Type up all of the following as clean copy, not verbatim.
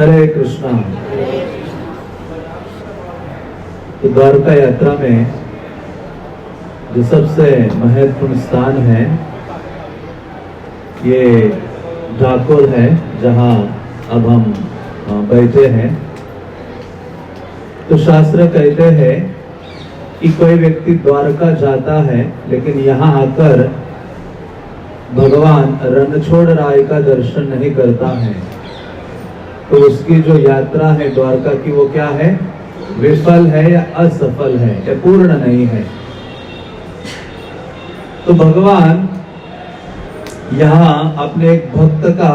हरे कृष्णा। तो द्वारका यात्रा में जो सबसे महत्वपूर्ण स्थान है ये ठाकुर है, जहां अब हम बैठे हैं। तो शास्त्र कहते हैं कि कोई व्यक्ति द्वारका जाता है लेकिन यहाँ आकर भगवान रणछोड़ राय का दर्शन नहीं करता है, तो उसकी जो यात्रा है द्वारका की वो क्या है, विफल है या असफल है या पूर्ण नहीं है। तो भगवान यहाँ अपने एक भक्त का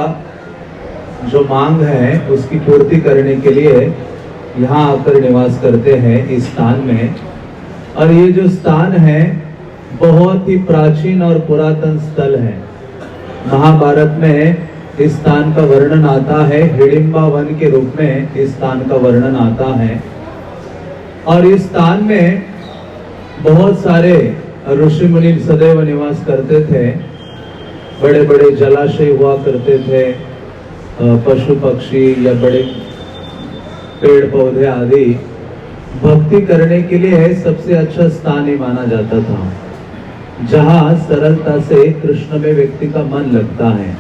जो मांग है उसकी पूर्ति करने के लिए यहाँ आकर निवास करते हैं इस स्थान में। और ये जो स्थान है बहुत ही प्राचीन और पुरातन स्थल है। महाभारत में इस स्थान का वर्णन आता है, हिडिंबा वन के रूप में इस स्थान का वर्णन आता है। और इस स्थान में बहुत सारे ऋषि मुनि सदैव निवास करते थे। बड़े बड़े जलाशय हुआ करते थे, पशु पक्षी या बड़े पेड़ पौधे आदि भक्ति करने के लिए सबसे अच्छा स्थान ही माना जाता था, जहां सरलता से कृष्ण में व्यक्ति का मन लगता है।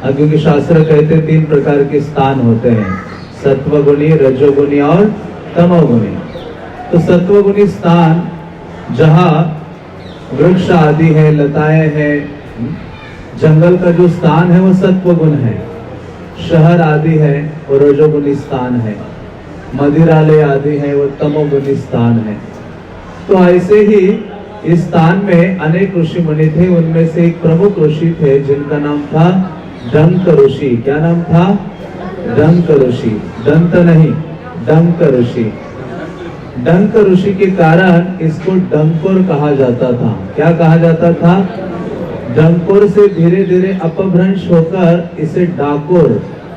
क्योंकि शास्त्र कहते 3 प्रकार के स्थान होते हैं, सत्वगुणी, रजोगुणी और तमोगुणी। तो सत्वगुणी स्थान जहां वृक्ष आदि है, लताएं हैं, जंगल का जो स्थान है वो सत्वगुण है। शहर आदि है वो रजोगुणी स्थान है। मदिरालय आदि है वो तमोगुणी स्थान है। तो ऐसे ही इस स्थान में अनेक ऋषि मुनि थे। उनमें से एक प्रमुख ऋषि थे जिनका नाम था डंक ऋषि। क्या नाम था? डंक ऋषि। दंत नहीं, डंक ऋषि। डंक ऋषि के कारण इसको डंकोर कहा जाता था। क्या कहा जाता था? डंकोर से धीरे धीरे अपभ्रंश होकर इसे डाकोर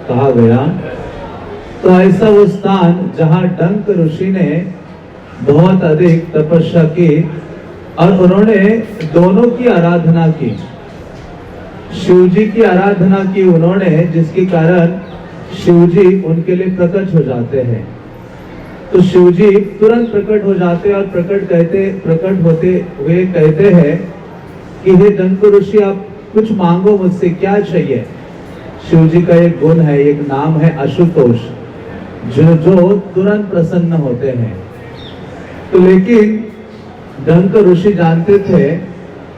कहा गया। तो ऐसा वो स्थान जहां डंक ऋषि ने बहुत अधिक तपस्या की और उन्होंने दोनों की आराधना की। शिव जी की आराधना की उन्होंने, जिसके कारण शिव जी उनके लिए प्रकट हो जाते हैं। तो शिव जी तुरंत प्रकट हो जाते और प्रकट होते हुए कहते हैं कि हे डंक ऋषि, आप कुछ मांगो मुझसे, क्या चाहिए? शिव जी का एक गुण है, एक नाम है आशुतोष, जो तुरंत प्रसन्न होते हैं। तो लेकिन डंक ऋषि जानते थे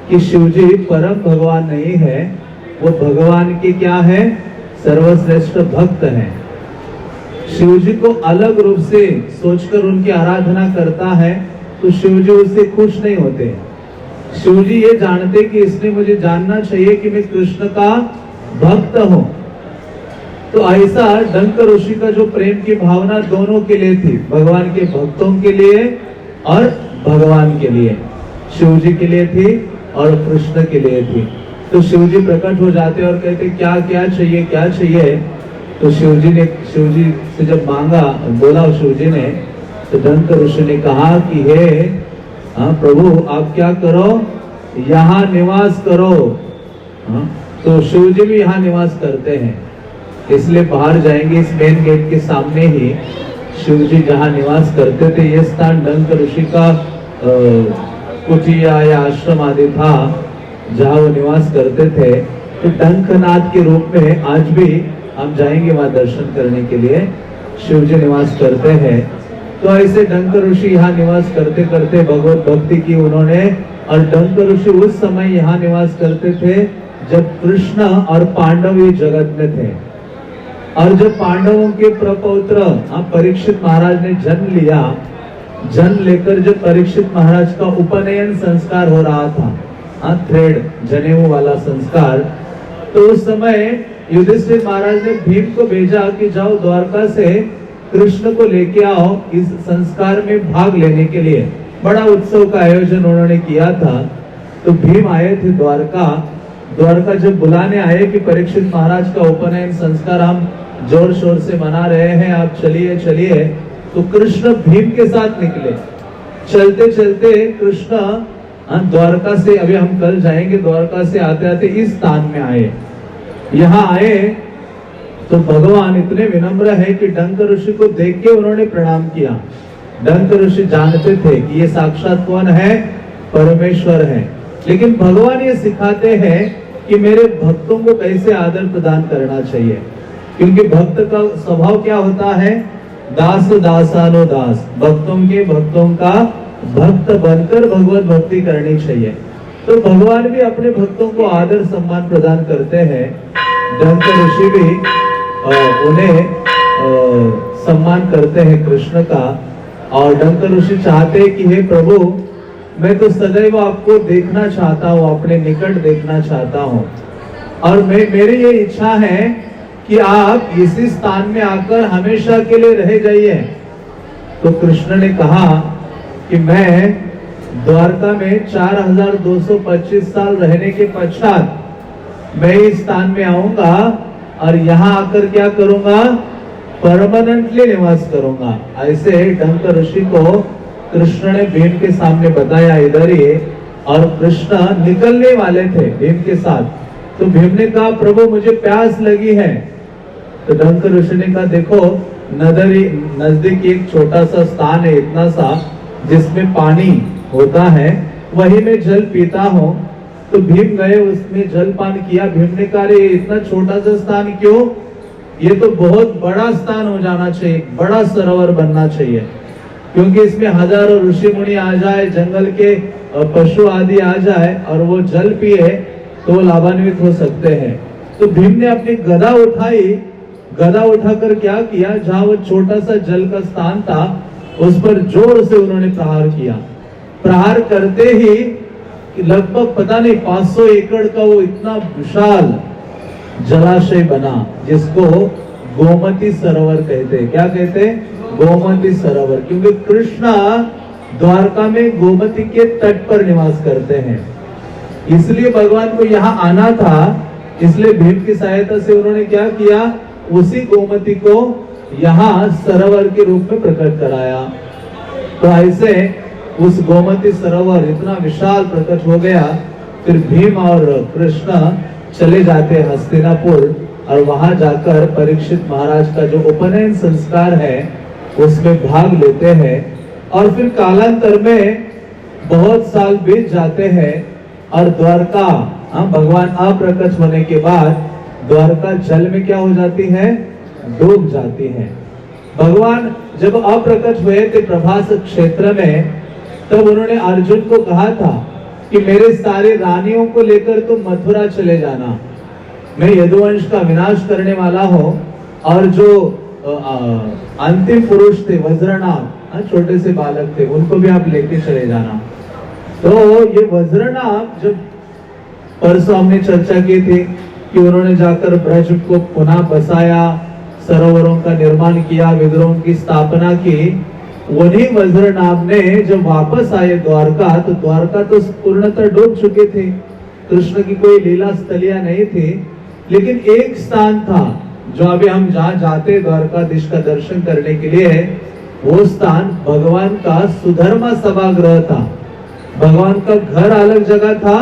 कि शिव जी परम भगवान नहीं है, वो भगवान के क्या है? सर्वश्रेष्ठ भक्त हैं। शिव जी को अलग रूप से सोचकर उनकी आराधना करता है तो शिव जी उससे खुश नहीं होते। शिव जी ये जानते कि इसने मुझे जानना चाहिए कि मैं कृष्ण का भक्त हूं। तो ऐसा डंक ऋषि का जो प्रेम की भावना दोनों के लिए थी, भगवान के भक्तों के लिए और भगवान के लिए, शिव जी के लिए थी और कृष्ण के लिए थी। तो शिव जी प्रकट हो जाते और कहते क्या क्या चाहिए, क्या चाहिए? तो शिव जी से जब मांगा, बोला शिव जी ने, तो डंक ऋषि ने कहा कि हे प्रभु, आप क्या करो, यहाँ निवास करो। तो शिव जी भी यहाँ निवास करते हैं, इसलिए बाहर जाएंगे इस मेन गेट के सामने ही शिव जी जहाँ निवास करते थे, ये स्थान डंक ऋषि का कुटिया या आश्रम आदि था जहाँ वो निवास करते थे। तो डंकनाथ के रूप में आज भी हम जाएंगे वहां दर्शन करने के लिए, शिव जी निवास करते हैं। तो ऐसे डंक ऋषि यहाँ निवास करते करते भगवत भक्ति की उन्होंने। और डंक ऋषि उस समय यहाँ निवास करते थे जब कृष्ण और पांडव ये जगत में थे। और जब पांडवों के प्रपौत्र परीक्षित महाराज ने जन्म लिया, जन्म लेकर जब परीक्षित महाराज का उपनयन संस्कार हो रहा था, थ्रेड जनेऊ वाला संस्कार, तो उस समय युधिष्ठिर महाराज ने भीम को भेजा कि जाओ द्वारका से कृष्ण को लेके आओ इस संस्कार में भाग लेने के लिए। बड़ा उत्सव का आयोजन उन्होंने किया था। तो भीम आए थे द्वारका जब बुलाने आए कि परीक्षित महाराज का उपनयन संस्कार हम जोर शोर से मना रहे हैं, आप चलिए चलिए। तो कृष्ण भीम के साथ निकले। चलते चलते कृष्ण द्वारका से, अभी हम कल जाएंगे, द्वारका से आते आते इस स्थान में आए। यहाँ आए तो भगवान इतने विनम्र है कि डंक ऋषि को देख के उन्होंने प्रणाम किया। डंक ऋषि जानते थे कि ये साक्षात कौन है, परमेश्वर है, लेकिन भगवान ये सिखाते हैं कि मेरे भक्तों को कैसे आदर प्रदान करना चाहिए, क्योंकि भक्त का स्वभाव क्या होता है, दास दासानो दास, भक्तों का भक्त बनकर भगवत भक्ति करनी चाहिए। तो भगवान भी अपने भक्तों को आदर सम्मान प्रदान करते हैं। डंक ऋषि भी उन्हें सम्मान करते हैं कृष्ण का, और डंक ऋषि चाहते हैं कि हे प्रभु, मैं तो सदैव आपको देखना चाहता हूँ, अपने निकट देखना चाहता हूँ, और मेरी ये इच्छा है कि आप इसी स्थान में आकर हमेशा के लिए रह जाइए। तो कृष्ण ने कहा कि मैं द्वारका में 4225 साल रहने के पश्चात मैं इस स्थान में आऊंगा और यहाँ आकर क्या करूंगा, परमानेंटली निवास करूंगा। ऐसे डंक ऋषि को कृष्ण ने भीम के सामने बताया इधर ही, और कृष्ण निकलने वाले थे भीम के साथ। तो भीम ने कहा प्रभु मुझे प्यास लगी है। तो डंक ऋषि ने कहा देखो नजदीक एक छोटा सा स्थान है, इतना सा, जिसमें पानी होता है, वही मैं जल पीता हूँ। तो भीम गए, उसमें जल पान किया। भीम ने कहा रे इतना छोटा सा स्थान क्यों, ये तो बहुत बड़ा स्थान हो जाना चाहिए, बड़ा सरोवर बनना चाहिए, क्योंकि इसमें हजारों ऋषि मुनि आ जाए, जंगल के पशु आदि आ जाए और वो जल पिए तो वो लाभान्वित हो सकते हैं। तो भीम ने अपनी गदा उठाई, गदा उठाकर क्या किया, जहां वो छोटा सा जल का स्थान था उस पर जोर से उन्होंने प्रहार किया। प्रहार करते ही लगभग पता नहीं 500 एकड़ का वो इतना विशाल जलाशय बना, जिसको गोमती सरोवर कहते हैं। क्या कहते हैं, गोमती सरोवर, क्योंकि कृष्ण द्वारका में गोमती के तट पर निवास करते हैं, इसलिए भगवान को यहाँ आना था। इसलिए भीम की सहायता से उन्होंने क्या किया, उसी गोमती को यहाँ सरोवर के रूप में प्रकट कराया। तो ऐसे उस गोमती सरोवर इतना विशाल प्रकट हो गया। फिर भीम और कृष्ण चले जाते हस्तिनापुर, और वहां जाकर परीक्षित महाराज का जो उपनयन संस्कार है उसमें भाग लेते हैं। और फिर कालांतर में बहुत साल बीत जाते हैं, और द्वारका भगवान अप्रकट होने के बाद द्वारका जल में क्या हो जाती है, डूब जाती है। भगवान जब अप्रकट हुए थे प्रभास क्षेत्र में, तब उन्होंने अर्जुन को कहा था कि मेरे सारे रानियों को लेकर तुम मथुरा चले जाना, मैं यदुवंश का विनाश करने वाला हूँ। और जो अंतिम पुरुष थे वज्रनाभ, छोटे से बालक थे, उनको भी आप लेके चले जाना। तो ये वज्रनाभ, जब परसों हमने चर्चा की थी कि उन्होंने जाकर ब्रज को पुनः बसाया, सरोवरों का निर्माण किया, विद्रोह की स्थापना की, वही वज्रनाभ ने जब वापस आए द्वारका, तो द्वारका तो पूर्णतः डूब चुके थे, कृष्ण की कोई लीला स्थलियां नहीं थी। लेकिन एक स्थान था जो अभी हम जहाँ जाते द्वारकाधीश का दर्शन करने के लिए, वो स्थान भगवान का सुधर्मा सभागृह था। भगवान का घर अलग जगह था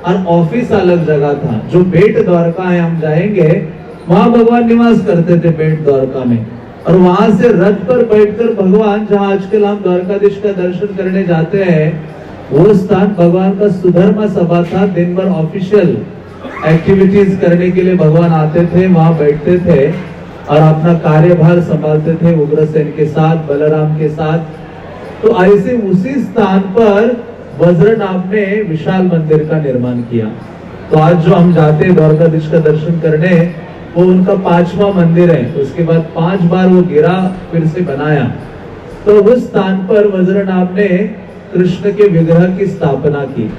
और ऑफिस अलग जगह था। जो बेट द्वारका है, हम जाएंगे, वहां भगवान निवास करते थे बेट द्वारका में, और वहां से रथ पर बैठकर भगवान, जहां आजकल हम द्वारकाधीश का दर्शन करने जाते हैं, वो स्थान भगवान का सुधर्मा सभा था। दिन भर ऑफिशियल एक्टिविटीज करने के लिए भगवान आते थे, वहां बैठते थे और अपना कार्यभार संभालते थे उग्रसेन के साथ, बलराम के साथ। तो ऐसे उसी स्थान पर वज्रनाभ ने विशाल मंदिर का निर्माण किया। तो आज जो हम जाते हैं द्वारकाधीश का दर्शन करने, वो उनका 5वां मंदिर है। उसके बाद 5 बार वो गिरा, फिर से बनाया। तो उस स्थान पर वज्रनाभ ने कृष्ण के विग्रह की स्थापना की।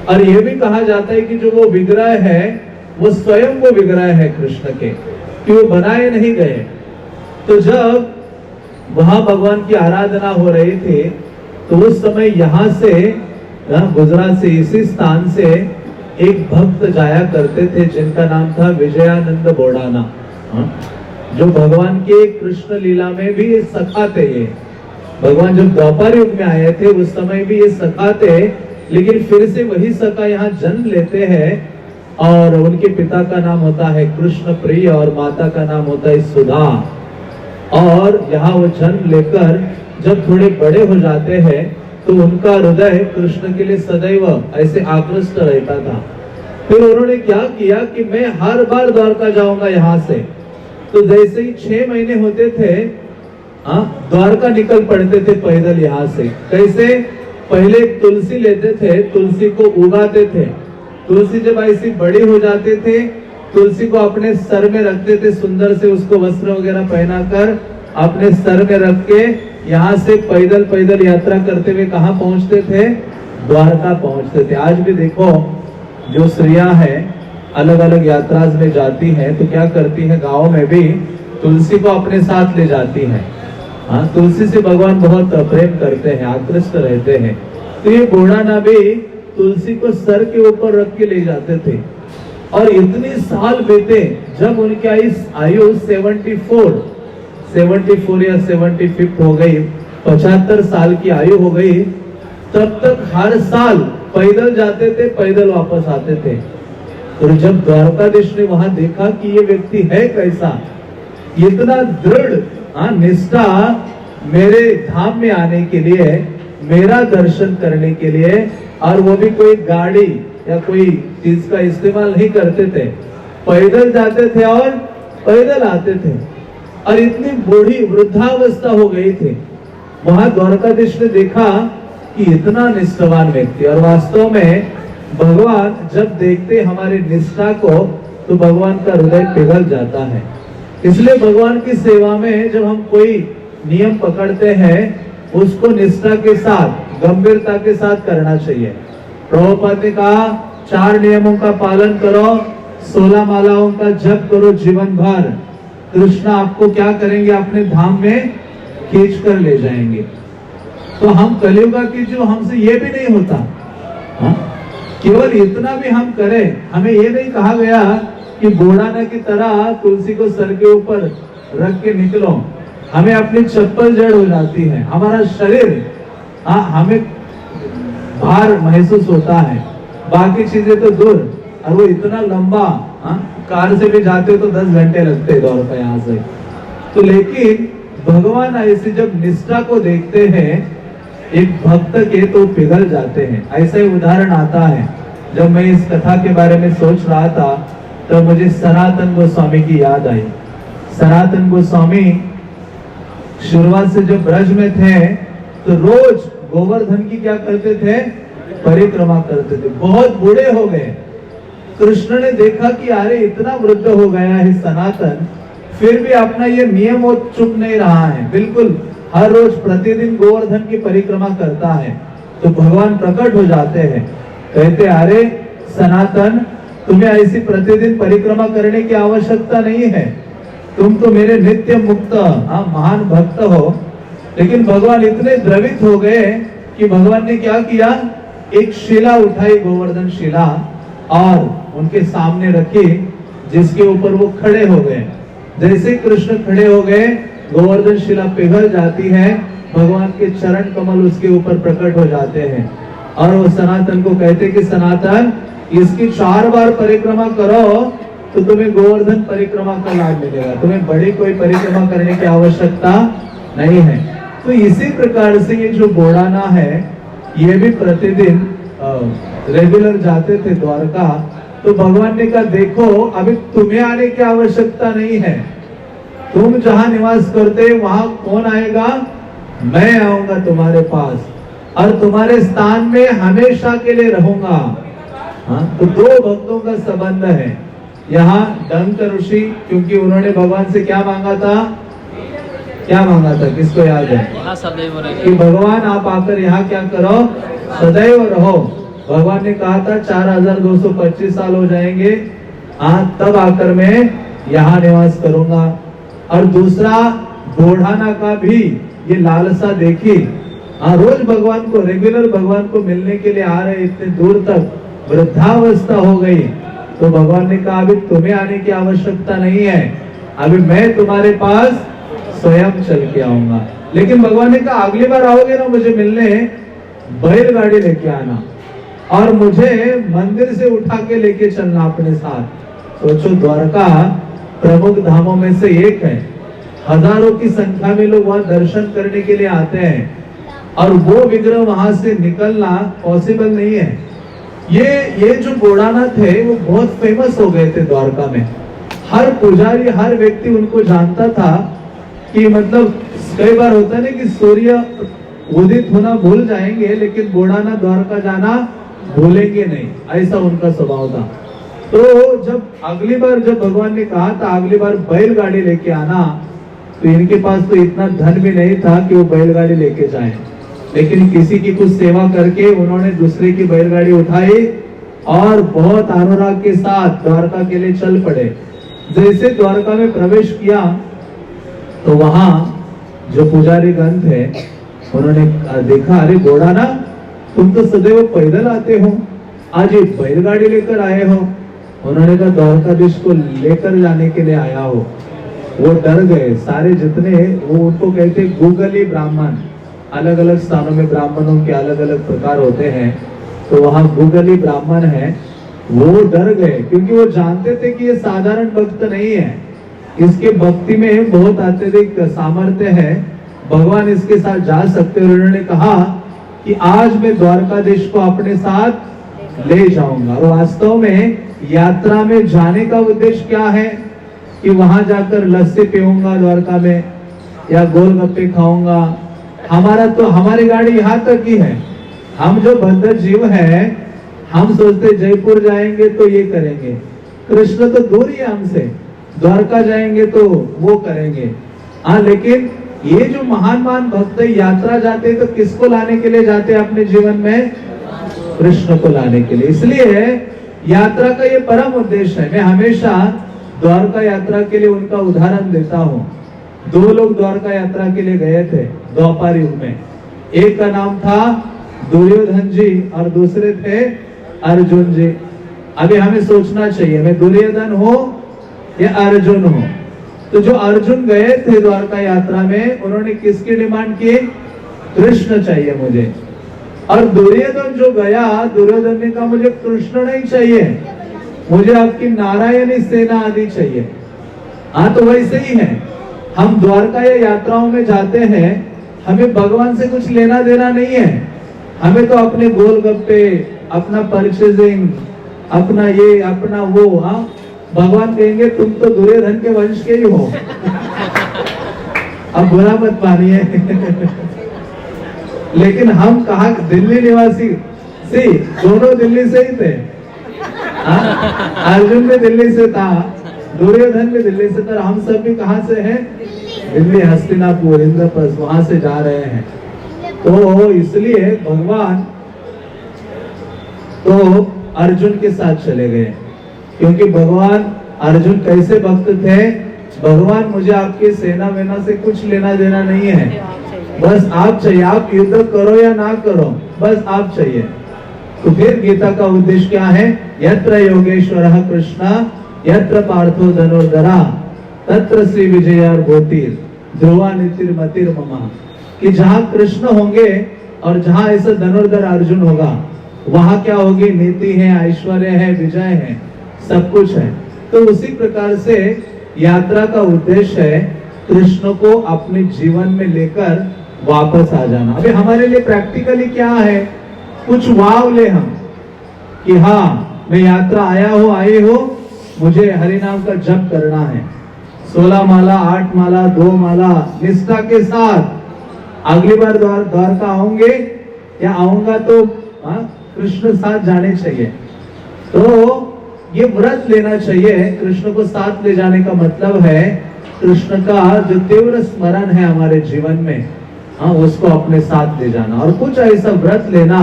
और यह भी कहा जाता है कि जो वो विग्रह है, वो स्वयं वो विग्रह है कृष्ण के, कि वो बनाए नहीं गए। तो जब वहां भगवान की आराधना हो रही थी, तो उस समय यहाँ से गुजरात से, इसी स्थान से एक भक्त जाया करते थे जिनका नाम था विजयानंद बोडाना, जो भगवान के कृष्ण लीला में भी ये सखा थे। ये भगवान जब द्वापर युग में आए थे उस समय भी ये सखा थे, लेकिन फिर से वही सखा यहाँ जन्म लेते हैं और उनके पिता का नाम होता है कृष्ण प्रिय और माता का नाम होता है सुधा। और यहाँ वो जन्म लेकर जब थोड़े बड़े हो जाते हैं तो उनका हृदय कृष्ण के लिए सदैव ऐसे आकृष्ट रहता था। फिर उन्होंने क्या किया कि मैं हर बार द्वारका जाऊंगा यहाँ से। तो जैसे ही 6 महीने होते थे द्वारका निकल पड़ते थे पैदल यहाँ से। कैसे? पहले तुलसी लेते थे, तुलसी को उगाते थे, तुलसी जब ऐसी बड़ी हो जाते थे तुलसी को अपने सर में रखते थे, सुंदर से उसको वस्त्र वगैरह पहनाकर अपने सर में रख के यहाँ से पैदल पैदल यात्रा करते हुए कहाँ पहुंचते थे? द्वारका पहुंचते थे। आज भी देखो जो स्त्रियां हैं अलग अलग यात्रा में जाती हैं तो क्या करती है, गाँव में भी तुलसी को अपने साथ ले जाती है। हाँ, तुलसी से भगवान बहुत प्रेम करते हैं, आकृष्ट रहते हैं। तो ये बूढ़ा भी तुलसी को सर के ऊपर रख के ले जाते थे। और इतने साल बीते, जब उनकी आयु 74 या 75 हो गई, 75 साल की आयु हो गई, तब तक हर साल पैदल जाते थे, पैदल वापस आते थे। और जब द्वारकाधीश ने वहां देखा कि ये व्यक्ति है कैसा, इतना दृढ़ निष्ठा मेरे धाम में आने के लिए, मेरा दर्शन करने के लिए, और वो भी कोई गाड़ी या कोई चीज का इस्तेमाल नहीं करते थे, पैदल जाते थे और पैदल आते थे। और इतनी बूढ़ी वृद्धावस्था हो गई थी। वहां द्वारकाधीश ने देखा कि इतना निष्ठावान व्यक्ति, और वास्तव में भगवान जब देखते हमारी निष्ठा को तो भगवान का हृदय पिघल जाता है। इसलिए भगवान की सेवा में जब हम कोई नियम पकड़ते हैं उसको निष्ठा के साथ, गंभीरता के साथ करना चाहिए। प्रभुपाद ने कहा 4 नियमों का पालन करो, 16 मालाओं का जप करो जीवन भर, कृष्ण आपको क्या करेंगे, अपने धाम में खींच कर ले जाएंगे। तो हम कलियुगा की जो हमसे ये भी नहीं होता। केवल इतना भी हम करें, हमें ये नहीं कहा गया कि बूढ़ाना की तरह तुलसी को सर के ऊपर रख के निकलो। हमें अपनी चप्पल जड़ हो जाती है, हमारा शरीर हमें भार महसूस होता है, बाकी चीजें तो दूर। और वो इतना लंबा, कार से भी जाते तो 10 घंटे लगते हैं दौड़ पे यहाँ से। तो लेकिन भगवान ऐसे जब निष्ठा को देखते हैं एक भक्त के तो पिघल जाते हैं। ऐसा ही उदाहरण आता है। जब मैं इस कथा के बारे में सोच रहा था तो मुझे सनातन गोस्वामी की याद आई। सनातन गोस्वामी शुरुआत से जब ब्रज में थे तो रोज गोवर्धन की क्या करते थे, परिक्रमा करते थे। बहुत बूढ़े हो गए। कृष्ण ने देखा कि अरे इतना वृद्ध हो गया है सनातन, फिर भी अपना ये नियम वो चुप नहीं रहा है, बिल्कुल हर रोज प्रतिदिन गोवर्धन की परिक्रमा करता है। तो भगवान प्रकट हो जाते हैं, कहते अरे सनातन, तुम्हें ऐसी प्रतिदिन परिक्रमा करने की आवश्यकता नहीं है, तुम तो मेरे नित्य मुक्त महान भक्त हो। लेकिन भगवान इतने द्रवित हो गए कि भगवान ने क्या किया, एक शिला उठाई, गोवर्धन शिला, और उनके सामने रखी, जिसके ऊपर वो खड़े हो गए। जैसे कृष्ण खड़े हो गए, गोवर्धन शिला पिघल जाती है, भगवान के चरण कमल उसके ऊपर प्रकट हो जाते हैं। और वो सनातन को कहते कि सनातन, इसकी 4 बार परिक्रमा करो तो तुम्हें गोवर्धन परिक्रमा का लाभ मिलेगा, तुम्हें बड़ी कोई परिक्रमा करने की आवश्यकता नहीं है। तो इसी प्रकार से ये जो बोड़ाना है, ये भी प्रतिदिन रेगुलर जाते थे द्वारका। तो भगवान ने कहा देखो अभी तुम्हें आने की आवश्यकता नहीं है, तुम जहां निवास करते वहां कौन आएगा, मैं आऊंगा तुम्हारे पास और तुम्हारे स्थान में हमेशा के लिए रहूंगा। तो 2 भक्तों का संबंध है यहाँ। डंक ऋषि, क्योंकि उन्होंने भगवान से क्या मांगा था, क्या मांगा था, किसको याद है, कि भगवान आप आकर यहाँ क्या करो, सदैव रहो। भगवान ने कहा था 4225 साल हो जाएंगे, तब आकर मैं यहाँ निवास करूंगा। और दूसरा बोढ़ाना का भी ये लालसा देखी, रोज भगवान को, रेगुलर भगवान को मिलने के लिए आ रहे, इतने दूर तक, वृद्धावस्था हो गई। तो भगवान ने कहा अभी तुम्हें आने की आवश्यकता नहीं है, अभी मैं तुम्हारे पास स्वयं चल के आऊंगा। लेकिन भगवान ने कहा अगली बार आओगे ना मुझे मिलने, बैलगाड़ी लेके आना। और मुझे मंदिर से उठा के लेके चलना अपने साथ। सोचो, द्वारका प्रमुख धामों में से एक है, हजारों की संख्या में लोग वहां दर्शन करने के लिए आते हैं, और वो विग्रह वहां से निकलना पॉसिबल नहीं है। ये जो गोड़ानाथ थे वो बहुत फेमस हो गए थे द्वारका में। हर पुजारी, हर व्यक्ति उनको जानता था कि मतलब कई बार होता है ना कि सूर्य उदित होना भूल जाएंगे लेकिन गोड़ानाथ द्वारका जाना भूलेंगे नहीं, ऐसा उनका स्वभाव था। तो जब अगली बार जब भगवान ने कहा था अगली बार बैलगाड़ी लेके आना, तो इनके पास तो इतना धन भी नहीं था कि वो बैलगाड़ी लेके जाएं, लेकिन किसी की कुछ सेवा करके उन्होंने दूसरे की बैलगाड़ी उठाई और बहुत अनुराग के साथ द्वारका के लिए चल पड़े। जैसे द्वारका में प्रवेश किया तो वहां जो पुजारी गण थे उन्होंने देखा, अरे गोड़ाना, तुम तो सदैव पैदल आते हो, आज एक बैलगाड़ी लेकर आए हो। उन्होंने कहा द्वारकाधीश को लेकर जाने के लिए आया हो। वो डर गए सारे जितने, वो उनको कहते गूगली ब्राह्मण, अलग अलग स्थानों में ब्राह्मणों के अलग अलग प्रकार होते हैं, तो वहां गूगली ब्राह्मण है, वो डर गए क्योंकि वो जानते थे कि ये साधारण भक्त नहीं है, इसके भक्ति में बहुत अत्यधिक सामर्थ्य है, भगवान इसके साथ जा सकते। और उन्होंने कहा कि आज मैं द्वारकाधीश को अपने साथ ले जाऊंगा। और वास्तव में यात्रा में जाने का उद्देश्य क्या है कि वहां जाकर लस्सी पीऊंगा द्वारका में या गोलगप्पे खाऊंगा। हमारी गाड़ी यहाँ तक ही है। हम जो बंधर जीव है, हम सोचते जयपुर जाएंगे तो ये करेंगे, कृष्ण तो दूर ही है हमसे, द्वारका जाएंगे तो वो करेंगे। हाँ, लेकिन ये जो महान भक्त यात्रा जाते तो किसको लाने के लिए जाते हैं अपने जीवन में? कृष्ण को लाने के लिए। इसलिए यात्रा का ये परम उद्देश्य है। मैं हमेशा द्वारका यात्रा के लिए उनका उदाहरण देता हूँ। दो लोग द्वारका यात्रा के लिए गए थे द्वापर युग में। एक का नाम था दुर्योधन जी और दूसरे थे अर्जुन जी। अभी हमें सोचना चाहिए मैं दुर्योधन हो या अर्जुन हो। तो जो अर्जुन गए थे द्वारका यात्रा में, उन्होंने किसकी डिमांड की? कृष्ण चाहिए मुझे। और दुर्योधन जो गया, दुर्योधन ने कहा मुझे कृष्ण नहीं चाहिए, मुझे आपकी नारायणी सेना आदि चाहिए। हाँ, तो वैसे ही है, हम द्वारका या यात्राओं में जाते हैं, हमें भगवान से कुछ लेना देना नहीं है। हमें तो अपने गोलगप्पे, अपना परचेजिंग, अपना ये अपना वो। हाँ, भगवान कहेंगे तुम तो दुर्योधन के वंश के ही हो। अब बुरा मत मानिए। लेकिन हम कहा दिल्ली निवासी सी, दोनों दिल्ली से ही थे। अर्जुन भी दिल्ली से था, दुर्योधन भी दिल्ली से था। हम सब भी कहां से हैं? दिल्ली, हस्तिनापुर, इंद्रप्रस्थ, वहां से जा रहे हैं। तो इसलिए भगवान तो अर्जुन के साथ चले गए, क्योंकि भगवान अर्जुन कैसे भक्त थे? भगवान मुझे आपकी सेना वेना से कुछ लेना देना नहीं है, बस आप चाहिए, आप युद्ध करो या ना करो, बस आप चाहिए। तो फिर गीता का उद्देश्य क्या है? यत्र योगेश्वरः कृष्ण यत्र पार्थो धनुर्धरा तत्र श्री विजयार भूतिर ध्रुवा नीतिर मतिर ममा। कि जहां कृष्ण होंगे और जहां ऐसा धनुर्धर अर्जुन होगा, वहां क्या होगी? नीति है, ऐश्वर्य है, विजय है, सब कुछ है। तो उसी प्रकार से यात्रा का उद्देश्य है कृष्ण को अपने जीवन में लेकर वापस आ जाना। अभी हमारे लिए प्रैक्टिकली क्या है? कुछ वाव ले हम कि हाँ, मैं यात्रा आया हो, आए हो, मुझे हरिनाम का जप करना है, 16 माला, 8 माला, 2 माला निष्ठा के साथ। अगली बार द्वारका आऊंगे या आऊंगा तो कृष्ण साथ जाने चाहिए। तो ये व्रत लेना चाहिए। कृष्ण को साथ ले जाने का मतलब है कृष्ण का जो तीव्र स्मरण है हमारे जीवन में, हाँ, उसको अपने साथ ले जाना। और कुछ ऐसा व्रत लेना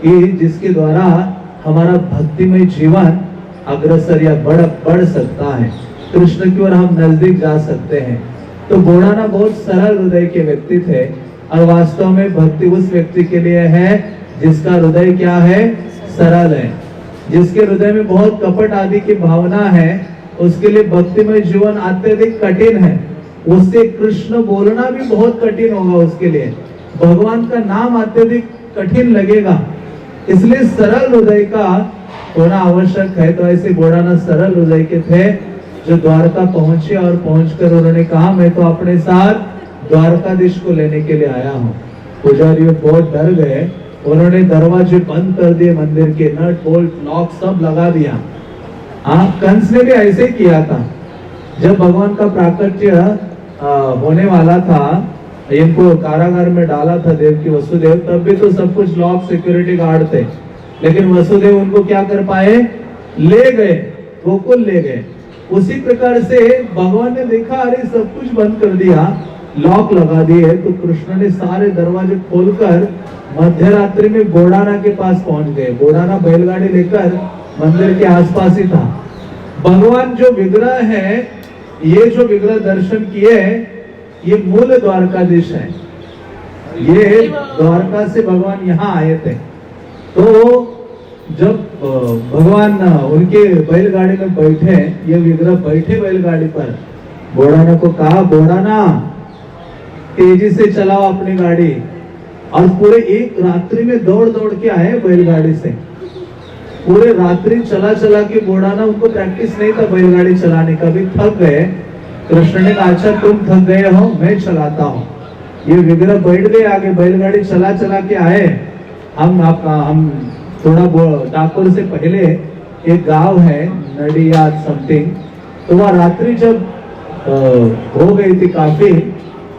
कि जिसके द्वारा हमारा भक्तिमय जीवन अग्रसर या बढ़ सकता है, कृष्ण की ओर हम नजदीक जा सकते हैं। तो गोड़ाना बहुत सरल हृदय के व्यक्ति थे, और वास्तव में भक्ति उस व्यक्ति के लिए है जिसका हृदय क्या है? सरल है। जिसके हृदय में बहुत कपट आदि की भावना है, उसके लिए भक्तिमय जीवन अत्यधिक कठिन है। उससे कृष्ण बोलना भी बहुत कठिन होगा उसके लिए, भगवान का नाम अत्यधिक कठिन लगेगा। इसलिए सरल हृदय का होना आवश्यक है। तो ऐसे बोड़ाना सरल हृदय के थे जो द्वारका पहुंचे और पहुंचकर उन्होंने कहा मैं तो अपने साथ द्वारकाधीश को लेने के लिए आया हूँ। पुजारी बहुत डर गए, उन्होंने दरवाजे बंद कर दिए, मंदिर के नट बोल्ट लॉक सब लगा दिया। हाँ, कंस ने भी ऐसे ही किया था। जब भगवान का प्राकट्य होने वाला था, इनको कारागार में डाला था देवकी वसुदेव, तब भी तो सब कुछ लॉक सिक्योरिटी गार्ड थे, लेकिन वसुदेव उनको क्या कर पाए, ले गए, गोकुल ले गए। उसी प्रकार से भगवान ने देखा अरे सब कुछ बंद कर दिया, लॉक लगा दिए, तो कृष्ण ने सारे दरवाजे खोलकर मध्य रात्रि में बोड़ाना के पास पहुंच गए। बोड़ाना बैलगाड़ी लेकर मंदिर के आसपास ही था। भगवान जो विग्रह है, ये जो विग्रह दर्शन किए, ये मूल द्वारकाधीश है। ये द्वारका से भगवान यहाँ आए थे। तो जब भगवान उनके बैलगाड़ी में बैठे, ये विग्रह बैठे बैलगाड़ी पर, बोड़ाना को कहा बोड़ाना तेजी से चलाओ अपनी गाड़ी। और पूरे एक रात्रि में दौड़ दौड़ के आए बैलगाड़ी से। पूरे रात्रि चला चला के बोड़ाना, उनको प्रैक्टिस नहीं था बैलगाड़ी चलाने का, भी थक गए। कृष्ण ने कहा अच्छा तुम थक गए हो, मैं चलाता हूँ। ये विग्रह बैठ गए आगे, बैलगाड़ी चला चला के आए। हम थोड़ा डाकोर से पहले एक गांव है नडिया समथिंग, तो वह रात्रि जब हो गई थी काफी,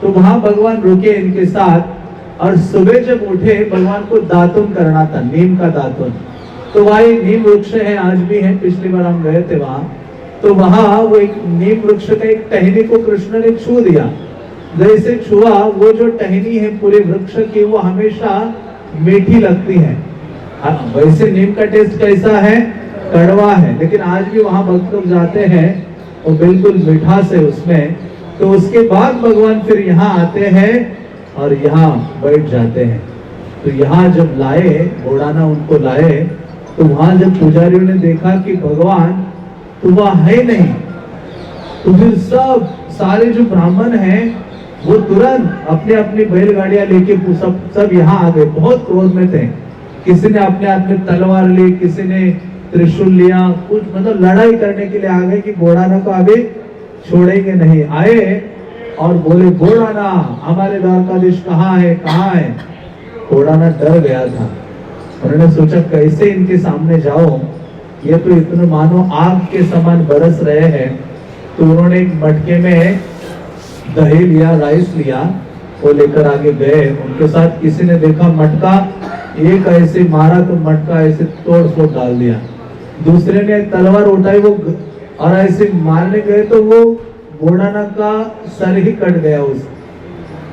तो वहां भगवान रुके इनके साथ। और सुबह जब उठे, भगवान को दातुन करना था, नीम का दातुन। तो वहाँ नीम वृक्ष है, आज भी है, पिछली बार हम गए थे वहां, तो वहां वो एक नीम वृक्ष का एक टहनी को कृष्ण ने छू दिया। जैसे छुआ, वो जो टहनी है पूरे वृक्ष की, वो हमेशा मीठी लगती है। वैसे नीम का टेस्ट कैसा है, कड़वा है, लेकिन आज भी वहां भक्त लोग जाते हैं, वो बिल्कुल मिठास है उसमें। तो उसके बाद भगवान फिर यहाँ आते हैं और यहाँ बैठ जाते हैं। तो यहाँ जब लाए, बोड़ाना उनको लाए, तो वहां जब पुजारियों ने देखा कि भगवान तो वह है नहीं, तो फिर सारे जो ब्राह्मण हैं वो तुरंत अपने अपनी बैलगाड़ियां लेके सब यहाँ आ गए। बहुत क्रोध में थे, किसी ने अपने हाथ में तलवार ली, किसी ने त्रिशूल लिया, कुछ मतलब लड़ाई करने के लिए आ गए कि बोड़ाना को आगे छोड़ेंगे नहीं। आए और बोले बोड़ाना हमारे द्वारकाधीश कहाँ है, कहाँ है। बोड़ाना डर गया था, उन्होंने सोचा कैसे इनके सामने जाओ, ये तो इतने मानो आग के समान बरस रहे हैं। तो उन्होंने एक मटके में दही लिया, राइस लिया, वो लेकर आगे गए। उनके साथ किसी ने देखा मटका, एक ऐसे मारा तो मटका ऐसे तोड़ फोड़ डाल दिया। दूसरे ने तलवार उठाई, वो और ऐसे मारने गए तो वो बोड़ाना का सर ही कट गया।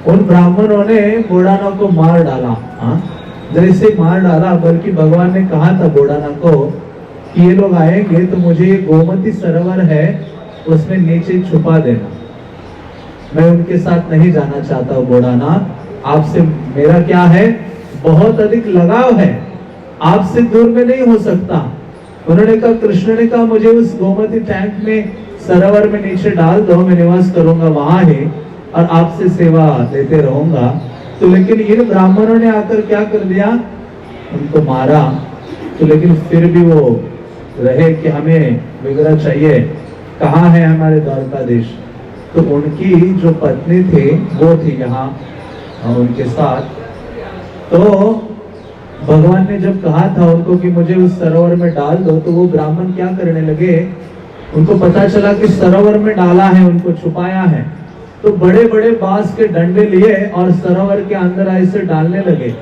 उन ब्राह्मणों ने बोड़ाना को मार डाला। जैसे मार डाला, बल्कि भगवान ने कहा था बोड़ाना को कि ये लोग आएंगे तो मुझे ये गोमती सरोवर है उसमें नीचे छुपा देना, मैं उनके साथ नहीं जाना चाहता। बोड़ाना आपसे मेरा क्या है, बहुत अधिक लगाव है, आपसे दूर में नहीं हो सकता। उन्होंने कहा, कृष्ण ने कहा मुझे उस गोमती टैंक में सरोवर में नीचे डाल दो, मैं निवास करूंगा वहां ही और आपसे सेवा देते रहूंगा। तो लेकिन इन ब्राह्मणों ने आकर क्या कर दिया, उनको मारा। तो लेकिन फिर भी वो रहे कि हमें विग्रह चाहिए, कहाँ है हमारे द्वारकाधीश। तो उनकी जो पत्नी थी वो थी यहाँ उनके साथ। तो भगवान ने जब कहा था उनको कि मुझे उस सरोवर में डाल दो, तो वो ब्राह्मण क्या करने लगे, उनको पता चला कि सरोवर में डाला है, उनको छुपाया है। तो बड़े बड़े बांस के डंडे लिए और सरोवर के अंदर ऐसे डालने लगे।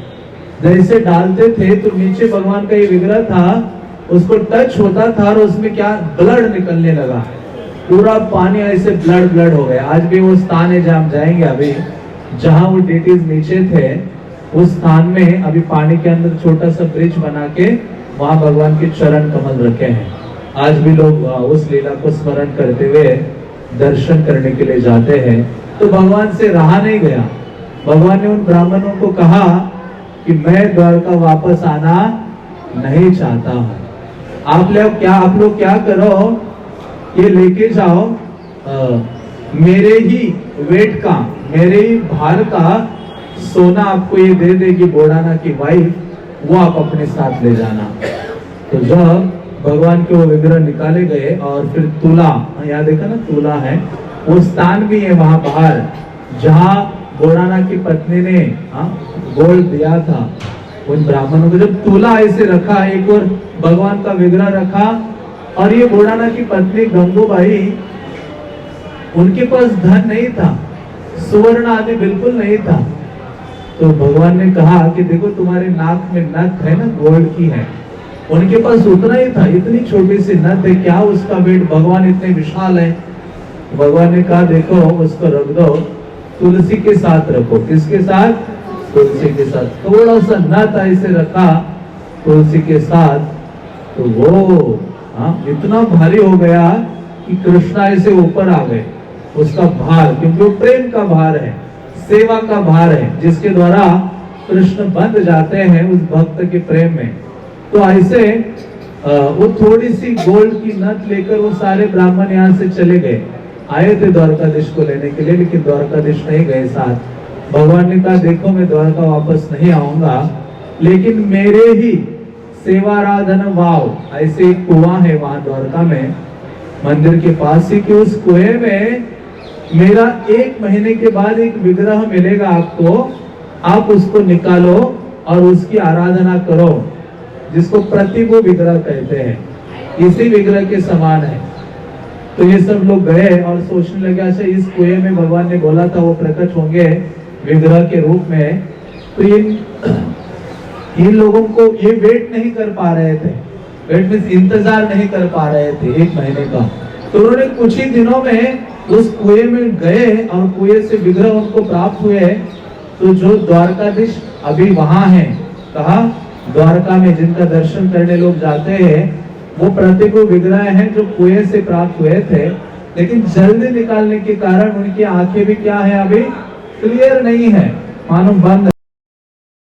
जैसे डालते थे तो नीचे भगवान का ये विग्रह था, उसको टच होता था और उसमें क्या ब्लड निकलने लगा, पूरा पानी ऐसे ब्लड ब्लड हो गया। आज भी वो स्थान है जहाँ हम जाएंगे अभी, जहाँ वो डेटीज नीचे थे, उस स्थान में अभी पानी के अंदर छोटा सा ब्रिज बना के वहां भगवान के चरण कमल रखे हैं। आज भी लोग उस लीला को स्मरण करते हुए दर्शन करने के लिए जाते हैं। तो भगवान से रहा नहीं गया। भगवान ने उन ब्राह्मणों को कहा कि मैं द्वारका वापस आना नहीं चाहता हूँ, आप लोग क्या करो, ये लेके जाओ मेरे ही वेट का, मेरे ही भार का सोना आपको ये दे देगी बोड़ाना की वाइफ, वो आप अपने साथ ले जाना। तो जब भगवान के वो विग्रह निकाले गए और फिर तुला, यहाँ देखा ना तुला है, वो स्थान भी है वहां बाहर जहाँ बोराना की पत्नी ने गोल्ड दिया था उन ब्राह्मणों को। जब तुला ऐसे रखा, एक और भगवान का विग्रह रखा, और ये बोराना की पत्नी गंगूबाई, उनके पास धन नहीं था, सुवर्ण आदि बिल्कुल नहीं था। तो भगवान ने कहा कि देखो तुम्हारे नाक में नथ है ना, गोल्ड की है। उनके पास उतना ही था, इतनी छोटी सी नथ है, क्या उसका वेट, भगवान इतने विशाल है। भगवान ने कहा देखो उसको रख दो, तुलसी के साथ रखो। किसके साथ? तुलसी के साथ। थोड़ा सा नथ ऐसे रखा तुलसी के साथ, तो वो इतना भारी हो गया कि कृष्णा ऐसे ऊपर आ गए। उसका भार, क्योंकि वो प्रेम का भार है, सेवा का भार है, जिसके द्वारा कृष्ण बंध जाते हैं उस भक्त के प्रेम में। तो ऐसे वो थोड़ी सी गोल्ड की नथ लेकर वो सारे ब्राह्मण यहाँ से चले गए। आए थे द्वारकाधीश को लेने के लिए, लेकिन द्वारकाधीश नहीं गए साथ। भगवान ने कहा देखो मैं द्वारका वापस नहीं आऊंगा, लेकिन मेरे ही सेवाराधन वाव, ऐसे एक कुआं है वहां द्वारका में मंदिर के पास ही, कि उस कुएं में मेरा 1 महीने के बाद एक विग्रह मिलेगा आपको, आप उसको निकालो और उसकी आराधना करो, जिसको प्रतिभू विग्रह कहते हैं, इसी विग्रह के समान है। तो ये सब लोग गए और सोचने लगे अच्छा इस कुएं में भगवान ने बोला था वो प्रकट होंगे विग्रह के रूप में। तो इन लोगों को ये वेट नहीं कर पा रहे थे, वेट मींस इंतजार नहीं कर पा रहे थे 1 महीने का। तो उन्होंने कुछ ही दिनों में उस कुएं में गए और कुएं से विग्रह उनको प्राप्त हुए। तो जो द्वारकाधीश अभी वहां है, कहा द्वारका में जिनका दर्शन करने लोग जाते हैं, वो प्रतिभू विग्रह हैं जो कुएं से प्राप्त हुए थे, लेकिन जल्दी निकालने के कारण उनकी आंखें भी क्या है, अभी क्लियर नहीं है, मानो बंद